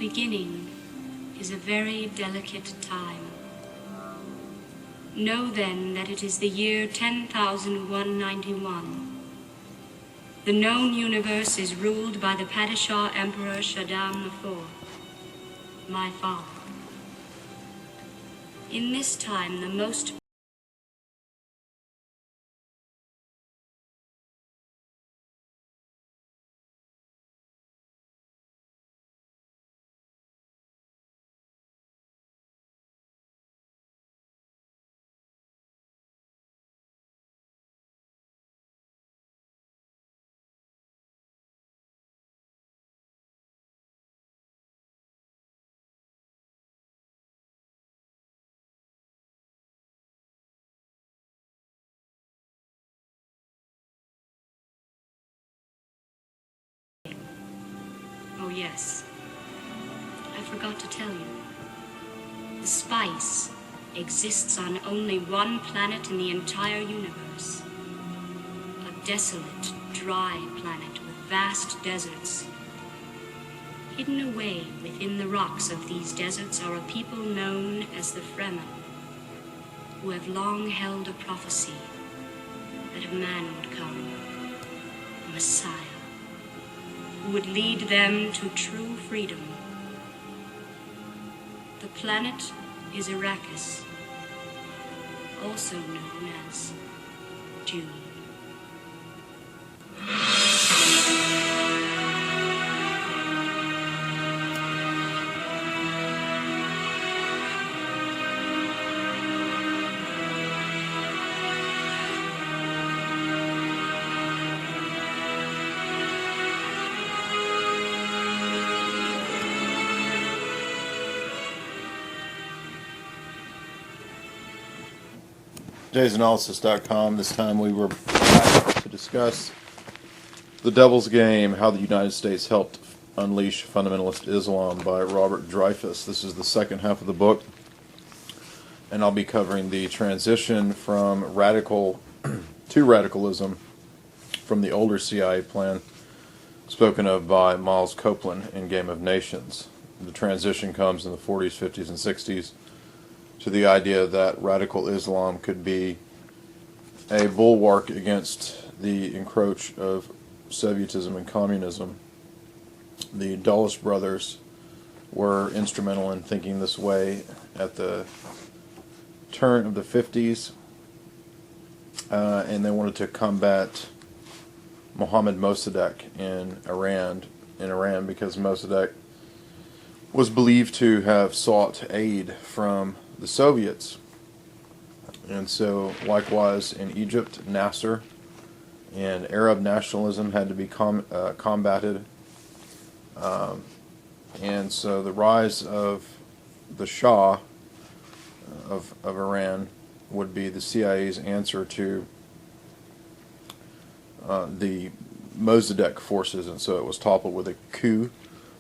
beginning is a very delicate time. Know then that it is the year 10,191. The known universe is ruled by the Padishah Emperor Shaddam IV, my father. In this time, the most Oh yes, I forgot to tell you. The spice exists on only one planet in the entire universe. A desolate, dry planet with vast deserts. Hidden away within the rocks of these deserts are a people known as the Fremen, who have long held a prophecy that a man would come, a Messiah, who would lead them to true freedom. The planet is Arrakis, also known as June. Jay'sAnalysis.com. This time we were back to discuss The Devil's Game, How the United States Helped Unleash Fundamentalist Islam by Robert Dreyfuss. This is the second half of the book, and I'll be covering the transition from radical to radicalism from the older CIA plan spoken of by Miles Copeland in Game of Nations. The transition comes in the 40s, 50s, and 60s to the idea that radical Islam could be a bulwark against the encroach of Sovietism and communism. The Dulles brothers were instrumental in thinking this way at the turn of the 50s, and they wanted to combat Mohammad Mossadegh in Iran because Mossadegh was believed to have sought aid from the Soviets. And so likewise in Egypt, Nasser and Arab nationalism had to be combated. And so the rise of the Shah of Iran would be the CIA's answer to the Mossadegh forces, and so it was toppled with a coup.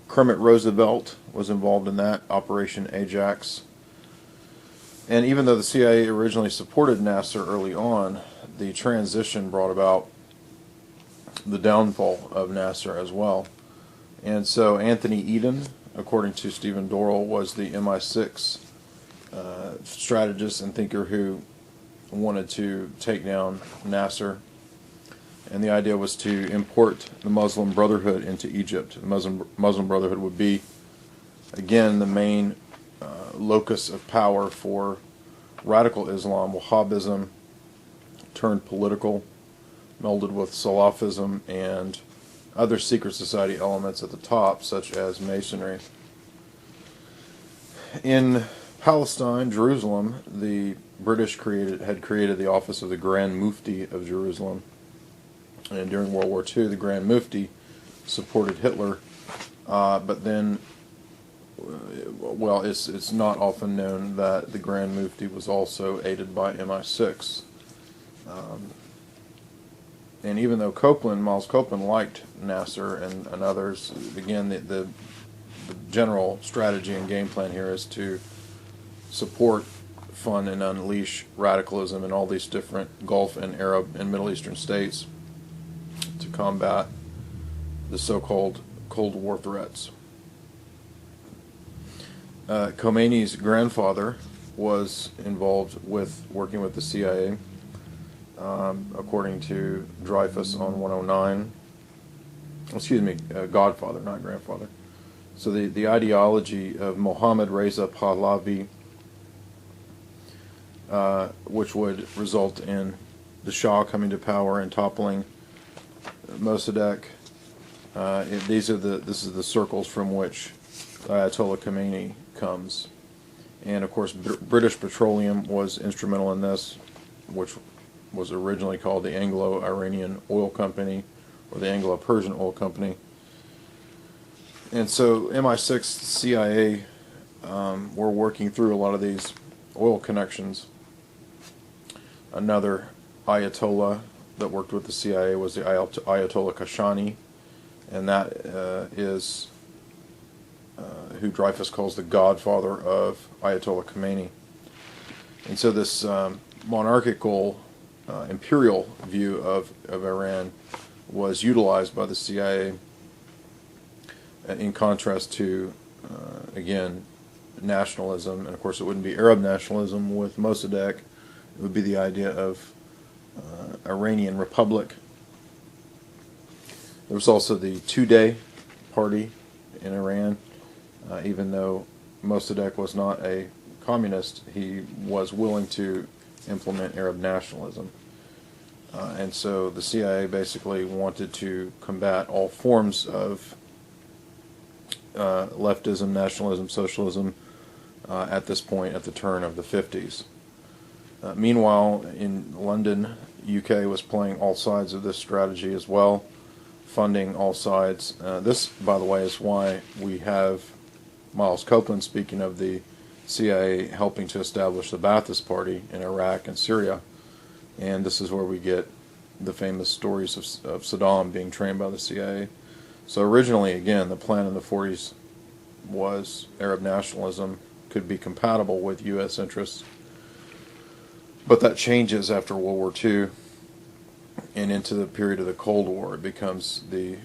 Kermit Roosevelt was involved in that, Operation Ajax. And even though the CIA originally supported Nasser early on, the transition brought about the downfall of Nasser as well. And so Anthony Eden, according to Stephen Dorrell, was the MI6 strategist and thinker who wanted to take down Nasser. And the idea was to import the Muslim Brotherhood into Egypt. The Muslim Brotherhood would be, again, the main locus of power for radical Islam. Wahhabism turned political, melded with Salafism and other secret society elements at the top, such as Masonry. In Palestine, Jerusalem, the British had created the office of the Grand Mufti of Jerusalem. And during World War II, the Grand Mufti supported Hitler, but then well, it's not often known that the Grand Mufti was also aided by MI6. And even though Miles Copeland liked Nasser and others, again, the general strategy and game plan here is to support, fund, and unleash radicalism in all these different Gulf and Arab and Middle Eastern states to combat the so-called Cold War threats. Khomeini's grandfather was involved with working with the CIA, according to Dreyfus on 109. Excuse me, godfather, not grandfather. So the ideology of Mohammad Reza Pahlavi, which would result in the Shah coming to power and toppling Mossadegh. This is the circles from which Ayatollah Khomeini comes. And of course, British Petroleum was instrumental in this, which was originally called the Anglo-Iranian Oil Company, or the Anglo-Persian Oil Company. And so MI6, CIA were working through a lot of these oil connections. Another Ayatollah that worked with the CIA was the Ayatollah Kashani, and that is who Dreyfus calls the godfather of Ayatollah Khomeini. And so this monarchical, imperial view of Iran was utilized by the CIA in contrast to, again, nationalism. And of course it wouldn't be Arab nationalism with Mossadegh. It would be the idea of Iranian Republic. There was also the two-day party in Iran. Even though Mossadegh was not a communist, he was willing to implement Arab nationalism. And so the CIA basically wanted to combat all forms of leftism, nationalism, socialism at this point, at the turn of the 50s. Meanwhile, in London, UK was playing all sides of this strategy as well, funding all sides. This, by the way, is why we have Miles Copeland speaking of the CIA helping to establish the Ba'athist Party in Iraq and Syria. And this is where we get the famous stories of Saddam being trained by the CIA. So originally, again, the plan in the 40s was Arab nationalism could be compatible with U.S. interests. But that changes after World War II and into the period of the Cold War. It becomes the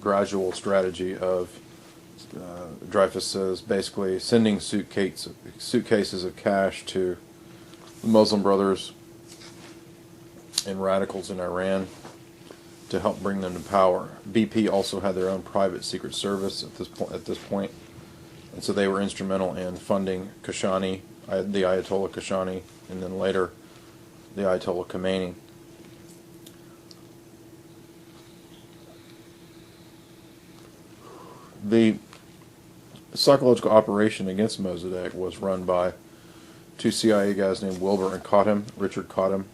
gradual strategy of, Dreyfus says, basically sending suitcases of cash to the Muslim Brothers and radicals in Iran to help bring them to power. BP also had their own private secret service at this point, and so they were instrumental in funding Kashani, the Ayatollah Kashani, and then later the Ayatollah Khomeini. The psychological operation against Mossadegh was run by two CIA guys named Wilbur and Cottam, Richard Cottam.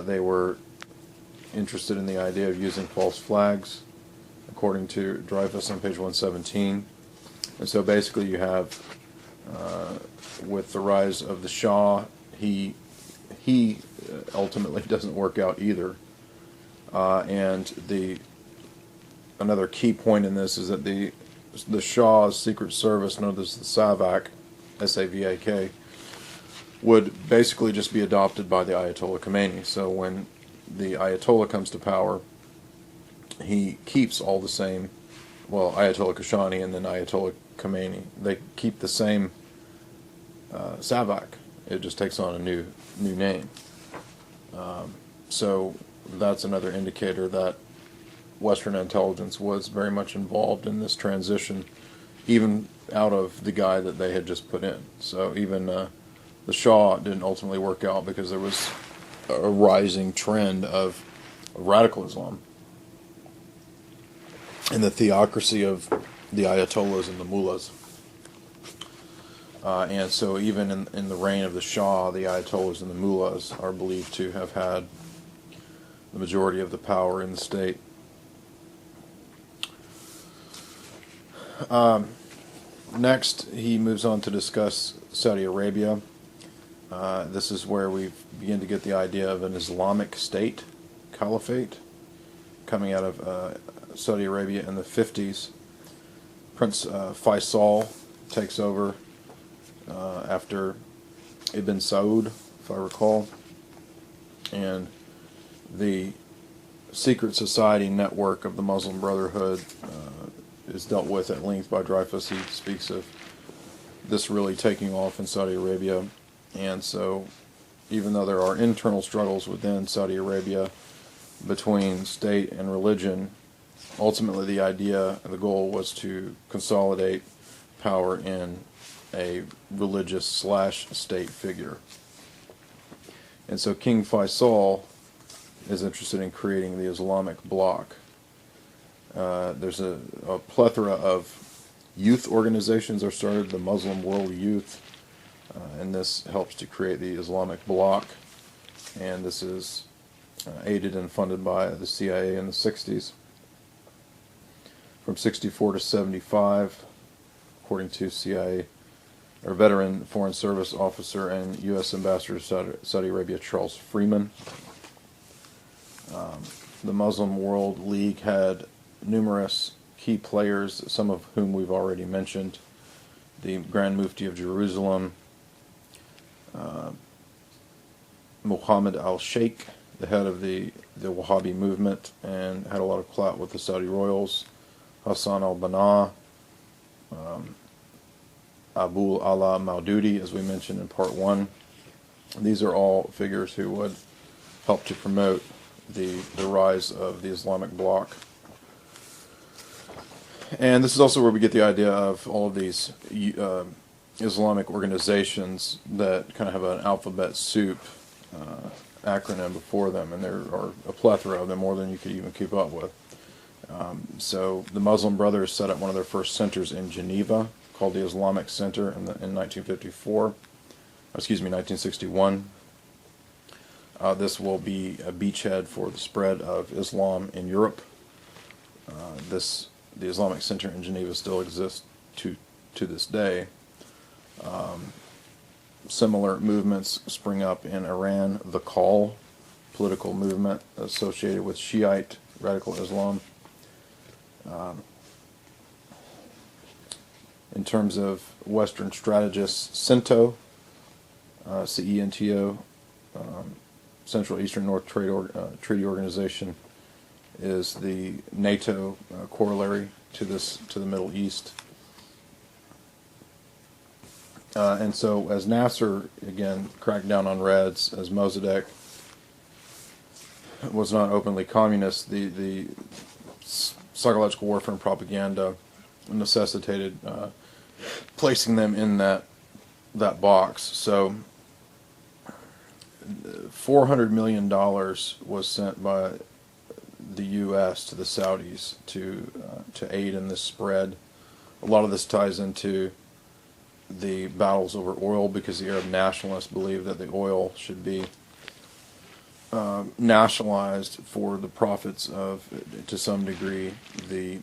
They were interested in the idea of using false flags, according to Dreyfus on page 117. And so basically you have, with the rise of the Shah, he ultimately doesn't work out either. And another key point in this is that the Shah's secret service, known as the SAVAK, S-A-V-A-K, would basically just be adopted by the Ayatollah Khomeini. So when the Ayatollah comes to power, he keeps all the same, well, Ayatollah Kashani and then Ayatollah Khomeini. They keep the same SAVAK. It just takes on a new name. So that's another indicator that Western intelligence was very much involved in this transition, even out of the guy that they had just put in. So even the Shah didn't ultimately work out because there was a rising trend of radical Islam and the theocracy of the Ayatollahs and the mullahs. And so even in the reign of the Shah, the Ayatollahs and the mullahs are believed to have had the majority of the power in the state. Next, he moves on to discuss Saudi Arabia. This is where we begin to get the idea of an Islamic state, caliphate, coming out of Saudi Arabia in the 50s. Prince Faisal takes over after Ibn Saud, if I recall, and the secret society network of the Muslim Brotherhood is dealt with at length by Dreyfus. He speaks of this really taking off in Saudi Arabia. And so, even though there are internal struggles within Saudi Arabia between state and religion, ultimately the goal was to consolidate power in a religious slash state figure. And so King Faisal is interested in creating the Islamic bloc. There's a plethora of youth organizations are started, the Muslim World Youth, and this helps to create the Islamic bloc. And this is aided and funded by the CIA in the 60s. From 64 to 75, according to CIA, or veteran Foreign Service officer and U.S. Ambassador to Saudi Arabia, Charles Freeman. The Muslim World League had numerous key players, some of whom we've already mentioned. The Grand Mufti of Jerusalem, Muhammad al-Sheikh, the head of the Wahhabi movement, and had a lot of clout with the Saudi royals. Hassan al-Banna, Abu ala Maududi, as we mentioned in part 1. These are all figures who would help to promote the rise of the Islamic bloc. And this is also where we get the idea of all of these Islamic organizations that kind of have an alphabet soup acronym before them, and there are a plethora of them, more than you could even keep up with. So the Muslim Brothers set up one of their first centers in Geneva, called the Islamic Center in 1961. This will be a beachhead for the spread of Islam in Europe. The Islamic Center in Geneva still exists to this day. Similar movements spring up in Iran. The Call, political movement associated with Shiite radical Islam. In terms of Western strategists, CENTO, CENTO, Central Eastern North Treaty Organization, is the NATO corollary to the Middle East. And so as Nasser, again, cracked down on Reds, as Mossadegh was not openly communist, the psychological warfare and propaganda necessitated placing them in that box. So $400 million was sent by the U.S. to the Saudis to aid in this spread. A lot of this ties into the battles over oil, because the Arab nationalists believe that the oil should be nationalized for the profits of, to some degree, the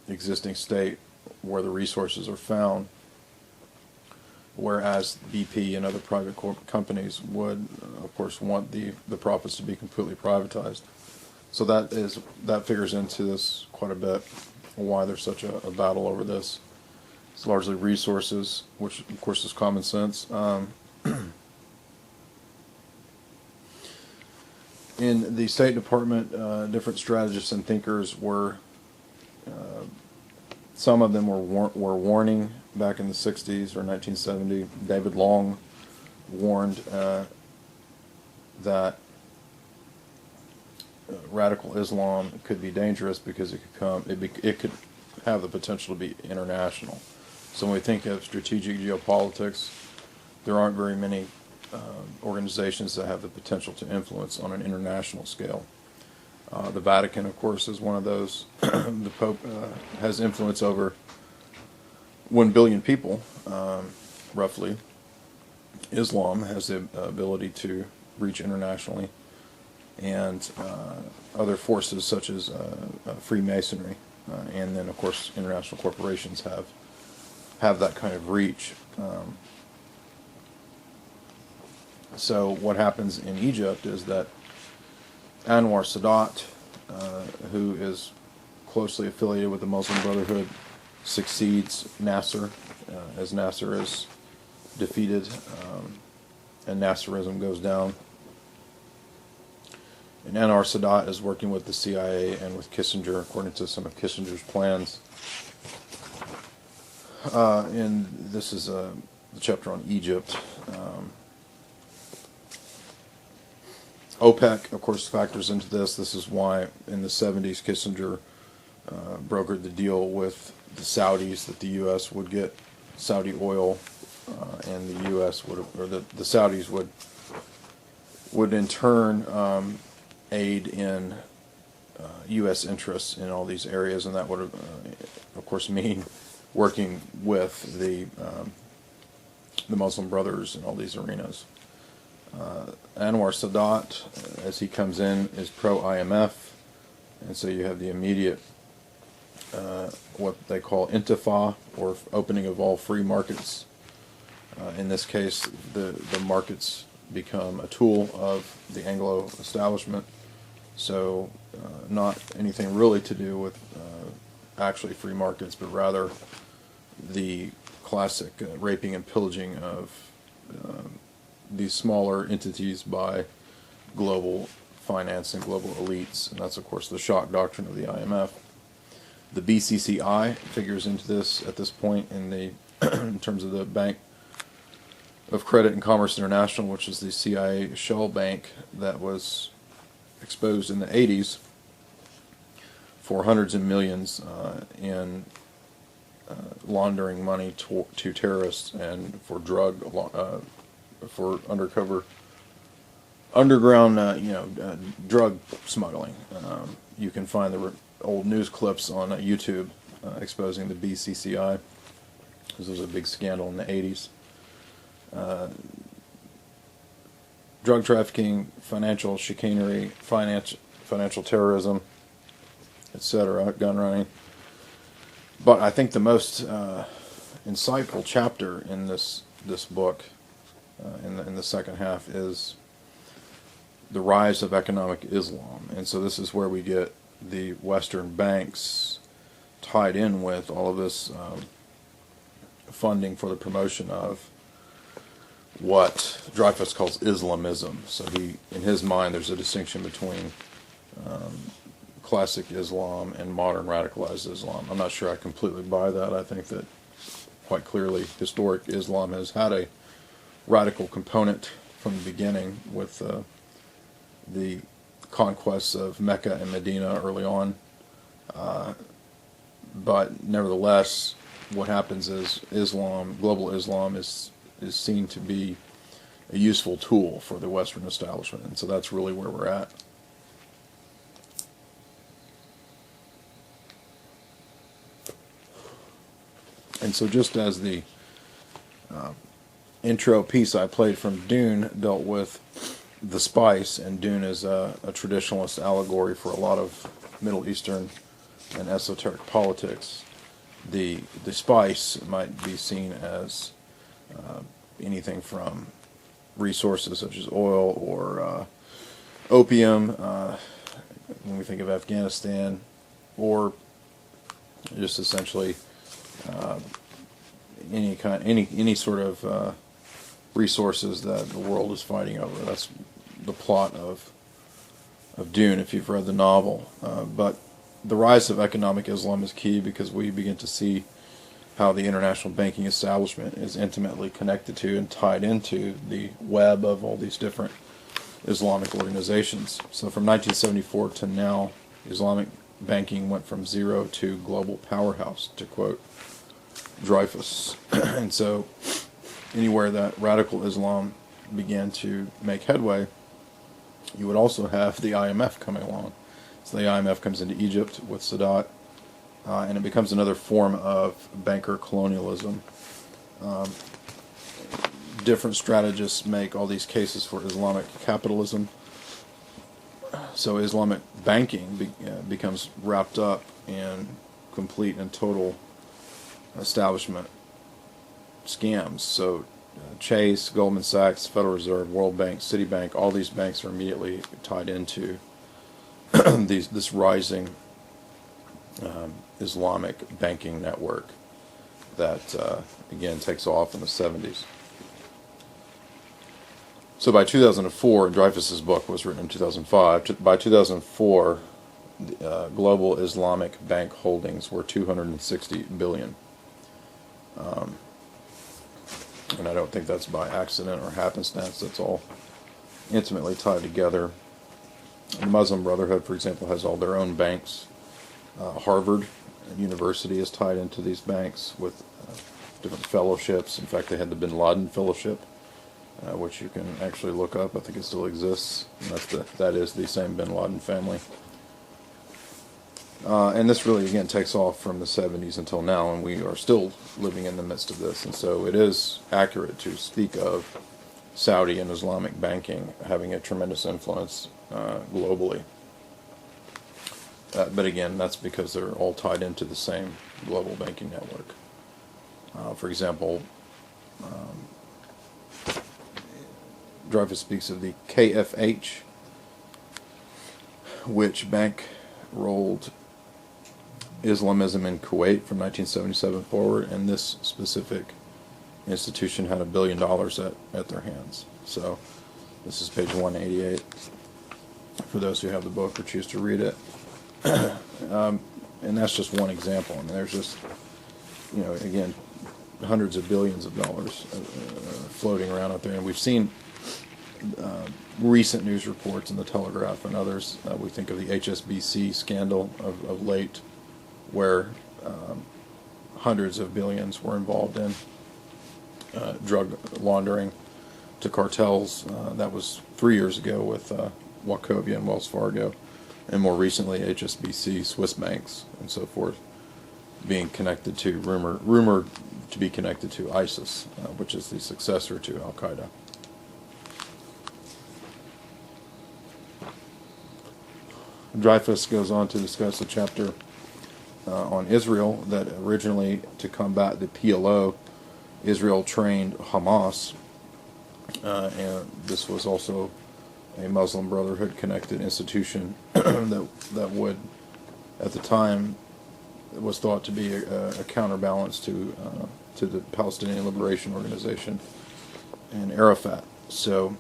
existing state where the resources are found, whereas BP and other private companies would, of course, want the profits to be completely privatized. So that figures into this quite a bit, why there's such a battle over this. It's largely resources, which of course is common sense. In the State Department, different strategists and thinkers were, some of them were warning back in the 60s or 1970. David Long warned that radical Islam could be dangerous because it could have the potential to be international. So when we think of strategic geopolitics, there aren't very many organizations that have the potential to influence on an international scale. The Vatican, of course, is one of those. The Pope has influence over 1 billion people, roughly. Islam has the ability to reach internationally, and other forces such as Freemasonry, and then, of course, international corporations have that kind of reach. So what happens in Egypt is that Anwar Sadat, who is closely affiliated with the Muslim Brotherhood, succeeds Nasser, as Nasser is defeated, and Nasserism goes down. And Anwar Sadat is working with the CIA and with Kissinger, according to some of Kissinger's plans, and this is the chapter on Egypt. OPEC, of course, factors into this. This is why in the 70s Kissinger brokered the deal with the Saudis that the U.S. would get Saudi oil, and the U.S. would, or the Saudis would in turn aid in U.S. interests in all these areas, and that would, of course, mean working with the Muslim Brothers in all these arenas. Anwar Sadat, as he comes in, is pro-IMF, and so you have the immediate what they call intifah, or opening of all free markets. In this case, the markets become a tool of the Anglo establishment, so not anything really to do with actually free markets, but rather the classic raping and pillaging of these smaller entities by global finance and global elites, and that's of course the shock doctrine of the IMF. The BCCI figures into this at this point in the in terms of the Bank of Credit and Commerce International, which is the CIA shell bank that was exposed in the 80s for hundreds of millions in laundering money to terrorists and for for underground drug smuggling. You can find the old news clips on YouTube exposing the BCCI. This was a big scandal in the 80s. Drug trafficking, financial chicanery, financial terrorism, etc., gun running. But I think the most insightful chapter in this book, in the second half, is the rise of economic Islam. And so this is where we get the Western banks tied in with all of this funding for the promotion of what Dreyfus calls Islamism. So in his mind, there's a distinction between classic Islam and modern radicalized Islam. I'm not sure I completely buy that. I think that quite clearly historic Islam has had a radical component from the beginning with the conquests of Mecca and Medina early on. But nevertheless, what happens is global Islam is seen to be a useful tool for the Western establishment, and so that's really where we're at. And so just as the intro piece I played from Dune dealt with the spice, and Dune is a traditionalist allegory for a lot of Middle Eastern and esoteric politics, the spice might be seen as anything from resources such as oil or opium, when we think of Afghanistan, or just essentially any sort of resources that the world is fighting over. That's the plot of Dune, if you've read the novel. But the rise of economic Islam is key because we begin to see how the international banking establishment is intimately connected to and tied into the web of all these different Islamic organizations. So from 1974 to now, Islamic banking went from zero to global powerhouse, to quote Dreyfus. And so anywhere that radical Islam began to make headway, you would also have the IMF coming along. So the IMF comes into Egypt with Sadat, and it becomes another form of banker colonialism. Different strategists make all these cases for Islamic capitalism. So Islamic banking becomes wrapped up in complete and total establishment scams. So Chase, Goldman Sachs, Federal Reserve, World Bank, Citibank, all these banks are immediately tied into this rising Islamic banking network that, again, takes off in the 70s. So by 2004, Dreyfus's book was written in 2005. By 2004, global Islamic bank holdings were $260 billion. And I don't think that's by accident or happenstance. That's all intimately tied together. The Muslim Brotherhood, for example, has all their own banks. Harvard University is tied into these banks with different fellowships. In fact, they had the Bin Laden Fellowship, which you can actually look up. I think it still exists. And that is the same Bin Laden family. And this really, again, takes off from the 70s until now, and we are still living in the midst of this. And so it is accurate to speak of Saudi and Islamic banking having a tremendous influence globally. But again, that's because they're all tied into the same global banking network. For example, Dreyfus speaks of the KFH, which bankrolled Islamism in Kuwait from 1977 forward, and this specific institution had $1 billion at their hands. So this is page 188 for those who have the book or choose to read it. And that's just one example. I mean, there's just, again, hundreds of billions of dollars floating around out there, and we've seen recent news reports in the Telegraph and others. We think of the HSBC scandal of late, where hundreds of billions were involved in drug laundering to cartels. That was 3 years ago with Wachovia and Wells Fargo, and more recently HSBC, Swiss banks, and so forth, being connected to rumored to be connected to ISIS, which is the successor to Al Qaeda. Dreyfus goes on to discuss a chapter on Israel, that originally, to combat the PLO, Israel trained Hamas, and this was also a Muslim Brotherhood connected institution that would, at the time, was thought to be a counterbalance to the Palestinian Liberation Organization and Arafat. So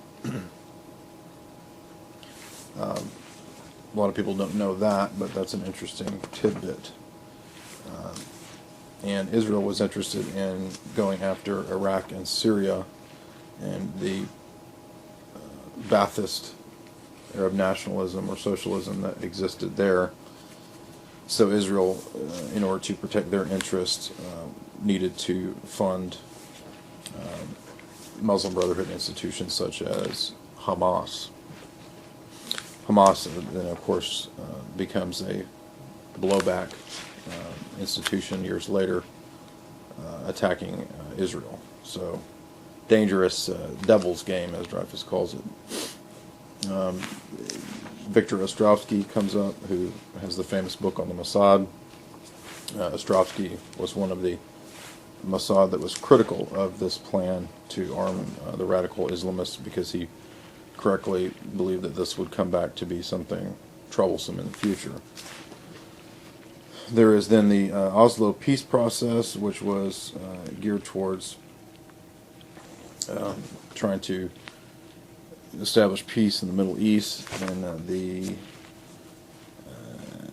a lot of people don't know that, but that's an interesting tidbit. And Israel was interested in going after Iraq and Syria and the Ba'athist Arab nationalism or socialism that existed there. So Israel, in order to protect their interests, needed to fund Muslim Brotherhood institutions such as Hamas. Hamas then, of course, becomes a blowback institution years later, attacking Israel. So, dangerous devil's game, as Dreyfus calls it. Victor Ostrovsky comes up, who has the famous book on the Mossad. Ostrovsky was one of the Mossad that was critical of this plan to arm the radical Islamists, because he correctly believed that this would come back to be something troublesome in the future. There is then the Oslo peace process, which was geared towards trying to establish peace in the Middle East in the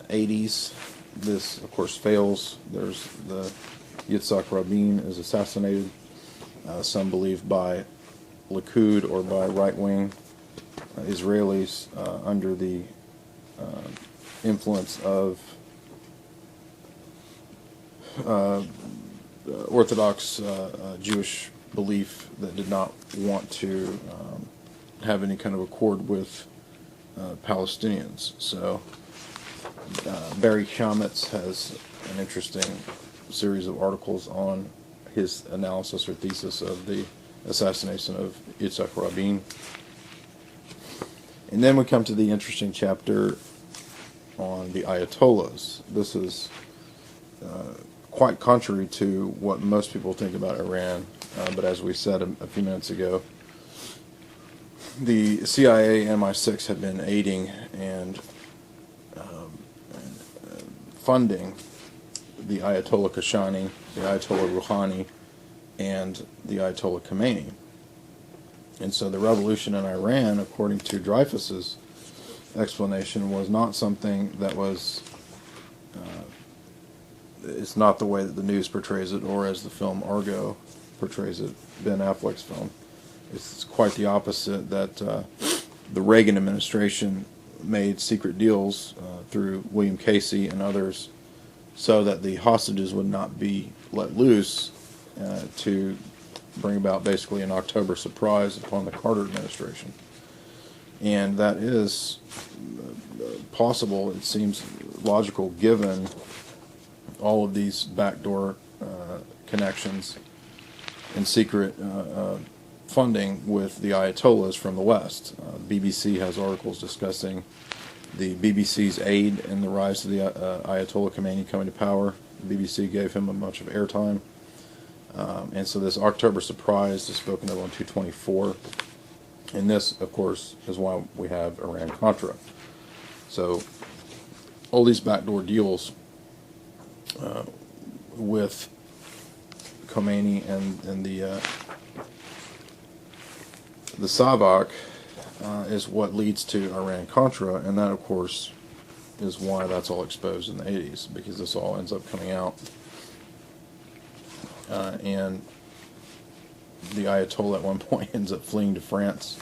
80s. This, of course, fails. There's the Yitzhak Rabin is assassinated, some believe by Likud or by right-wing Israelis under the influence of Orthodox Jewish belief that did not want to have any kind of accord with Palestinians. So Barry Shamitz has an interesting series of articles on his analysis or thesis of the assassination of Yitzhak Rabin. And then we come to the interesting chapter on the Ayatollahs. This is quite contrary to what most people think about Iran, but as we said a few minutes ago, the CIA and MI6 had been aiding and funding the Ayatollah Kashani, the Ayatollah Rouhani, and the Ayatollah Khomeini. And so the revolution in Iran, according to Dreyfus's explanation, was not something that was it's not the way that the news portrays it, or as the film Argo portrays it, Ben Affleck's film. It's quite the opposite, that the Reagan administration made secret deals through William Casey and others so that the hostages would not be let loose to bring about basically an October surprise upon the Carter administration. And that is possible, it seems logical, given all of these backdoor connections and secret funding with the Ayatollahs from the West. BBC has articles discussing the BBC's aid in the rise of the Ayatollah Khomeini coming to power. The BBC gave him a bunch of airtime. And so this October surprise is spoken of on 224. And this, of course, is why we have Iran-Contra. So all these backdoor deals with Khomeini and the SAVAK is what leads to Iran-Contra, and that, of course, is why that's all exposed in the 80s, because this all ends up coming out. And the Ayatollah at one point ends up fleeing to France